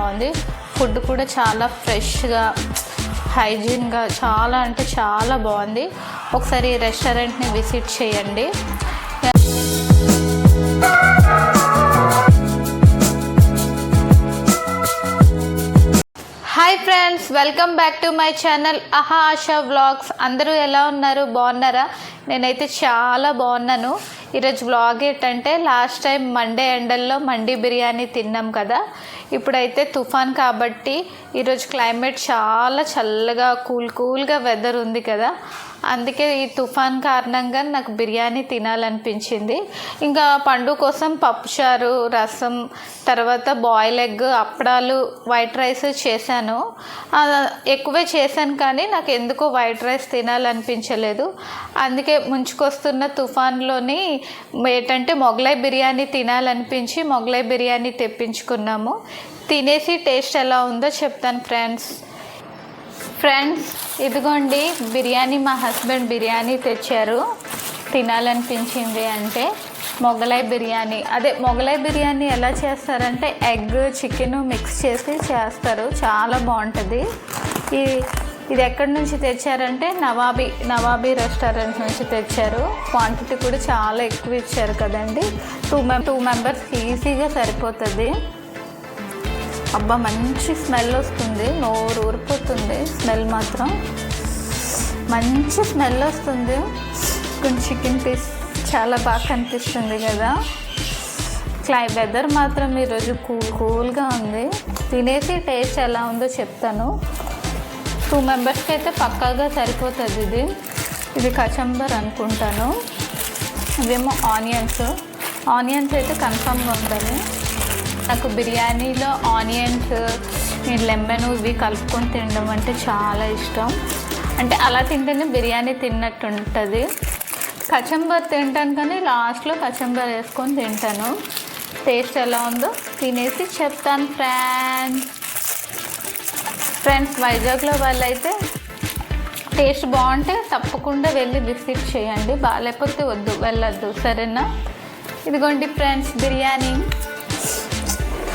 బాగుంది. ఫుడ్ కూడా చాలా ఫ్రెష్గా హైజీన్గా చాలా అంటే చాలా బాగుంది. ఒకసారి ఈ రెస్టారెంట్ని విజిట్ చేయండి. Hi friends, welcome back to my channel ASHA vlogs. అందరూ ఎలా ఉన్నారు? బాగున్నారా? నేనైతే చాలా బాగున్నాను. ఈరోజు వ్లాగ్ ఏంటంటే, లాస్ట్ టైం మండే ఎండల్లో మండి బిర్యానీ తిన్నాం కదా. ఇప్పుడైతే తుఫాన్ కాబట్టి ఈరోజు క్లైమేట్ చాలా చల్లగా కూల్గా వెదర్ ఉంది కదా. అందుకే ఈ తుఫాన్ కారణంగా నాకు బిర్యానీ తినాలనిపించింది. ఇంకా పండు కోసం పప్పుచారు, రసం, తర్వాత బాయిల్ ఎగ్, అప్పడాలు, వైట్ రైస్ చేశాను. ఎక్కువే చేశాను కానీ నాకు ఎందుకో వైట్ రైస్ తినాలనిపించలేదు. అందుకే ముంచుకొస్తున్న తుఫాన్లోని ఏంటంటే మొగలై బిర్యానీ తినాలనిపించి మొగలై బిర్యానీ తెప్పించుకున్నాము. తినేసి టేస్ట్ ఎలా ఉందో చెప్తాను ఫ్రెండ్స్. ఇదిగోండి బిర్యానీ. మా హస్బెండ్ బిర్యానీ తెచ్చారు. తినాలనిపించింది అంటే మొగలై బిర్యానీ. అదే మొగలై బిర్యానీ ఎలా చేస్తారంటే ఎగ్, చికెన్ మిక్స్ చేసి చేస్తారు. చాలా బాగుంటుంది. ఇది ఎక్కడి నుంచి తెచ్చారంటే నవాబీ రెస్టారెంట్ నుంచి తెచ్చారు. క్వాంటిటీ కూడా చాలా ఎక్కువ ఇచ్చారు కదండి. టూ మెంబర్స్ ఈజీగా సరిపోతుంది. అబ్బా, మంచి స్మెల్ వస్తుంది. నోరు ఊరిపోతుంది. స్మెల్ మాత్రం మంచి స్మెల్ వస్తుంది. కొంచెం చికెన్ పీస్ చాలా బాగా కనిపిస్తుంది కదా. వెదర్ మాత్రం ఈరోజు కూల్గా ఉంది. తినేసి టేస్ట్ ఎలా ఉందో చెప్తాను. 2 మెంబర్స్కి అయితే పక్కాగా సరిపోతుంది. ఇది కచంబర్ అనుకుంటాను. ఇవేమో ఆనియన్స్ అయితే కన్ఫామ్గా ఉండాలి. నాకు బిర్యానీలో ఆనియన్స్, లెమన్ ఇవి కలుపుకొని తినడం అంటే చాలా ఇష్టం. అంటే అలా తింటేనే బిర్యానీ తిన్నట్టు ఉంటుంది. కచంబర్ తింటాను కానీ లాస్ట్లో కచంబర్ వేసుకొని తింటాను. టేస్ట్ ఎలా ఉందో తినేసి చెప్తాను ఫ్రెండ్స్. వైజాగ్లో వాళ్ళైతే టేస్ట్ బాగుంటే తప్పకుండా వెళ్ళి విజిట్ చేయండి. బాగాలేకపోతే వెళ్ళొద్దు, సరేనా? ఇదిగోండి ఫ్రెండ్స్ బిర్యానీ.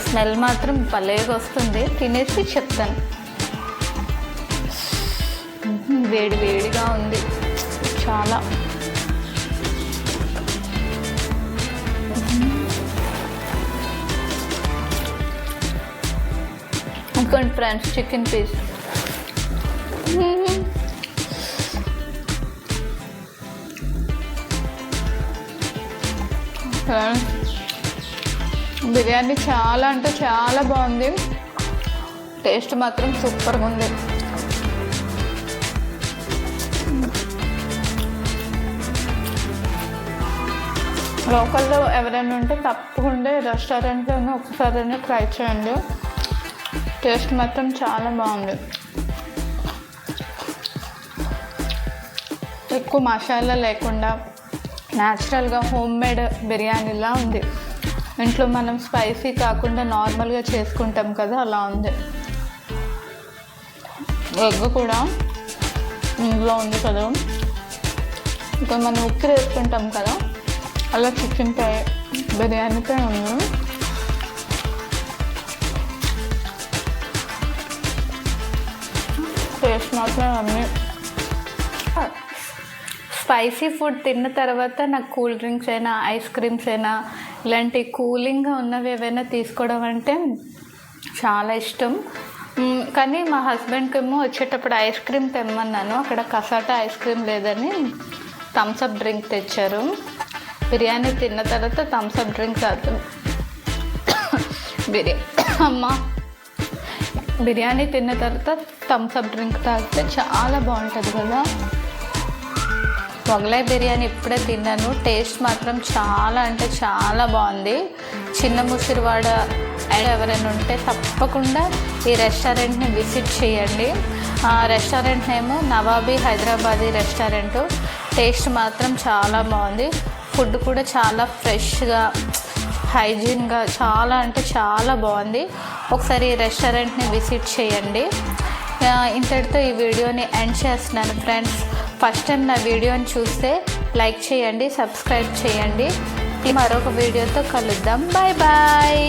స్మెల్ మాత్రం భలేగా వస్తుంది. తినేసి చెప్తాను. వేడిగా ఉంది చాలా. ఇంకోండి ఫ్రెండ్స్ చికెన్ పీస్. బిర్యానీ చాలా అంటే చాలా బాగుంది. టేస్ట్ మాత్రం సూపర్గా ఉంది. లోకల్లో ఎవరైనా ఉంటే తప్పకుండా రెస్టారెంట్లోనే ఒకసారైనా ట్రై చేయండి. టేస్ట్ మాత్రం చాలా బాగుంది. ఎక్కువ మసాలా లేకుండా న్యాచురల్గా హోమ్ మేడ్ బిర్యానీలా ఉంది. ఇంట్లో మనం స్పైసీ కాకుండా నార్మల్గా చేసుకుంటాం కదా, అలా ఉంది. ఎగ్ కూడా ఇందులో ఉంది కదా. ఇంకా మనం ఉక్కిరి వేసుకుంటాం కదా, అలా చికెన్ బిర్యానీతో ఉంది. టేస్ట్ మాత్రం అన్నీ. స్పైసీ ఫుడ్ తిన్న తర్వాత నాకు కూల్ డ్రింక్స్ అయినా, ఐస్ క్రీమ్స్ అయినా, ఇలాంటి కూలింగ్గా ఉన్నవి ఏవైనా తీసుకోవడం అంటే చాలా ఇష్టం. కానీ మా హస్బెండ్కి ఏమో వచ్చేటప్పుడు ఐస్ క్రీమ్ తెమ్మన్నాను. అక్కడ కసాటా ఐస్ క్రీమ్ లేదని థమ్స్అప్ డ్రింక్ తెచ్చారు. బిర్యానీ తిన్న తర్వాత థమ్స్అప్ డ్రింక్ తాగుతాం. బిర్యానీ తిన్న తర్వాత థమ్స్అప్ డ్రింక్ తాగితే చాలా బాగుంటుంది కదా. మొగలై బిర్యానీ ఇప్పుడే తిన్నాను. టేస్ట్ మాత్రం చాలా అంటే చాలా బాగుంది. చిన్న ముసిరివాడ ఎవరైనా ఉంటే తప్పకుండా ఈ రెస్టారెంట్ని విజిట్ చేయండి. రెస్టారెంట్ నేము నవాబీ హైదరాబాదీ రెస్టారెంటు. టేస్ట్ మాత్రం చాలా బాగుంది. ఫుడ్ కూడా చాలా ఫ్రెష్గా హైజీన్గా చాలా అంటే చాలా బాగుంది. ఒకసారి ఈ రెస్టారెంట్ని విజిట్ చేయండి. ఇంతటితో ఈ వీడియోని ఎండ్ చేస్తున్నాను ఫ్రెండ్స్. ఫస్ట్ టైం నా వీడియోని చూస్తే లైక్ చేయండి, సబ్స్క్రైబ్ చేయండి. మరొక వీడియోతో కలుద్దాం. Bye bye.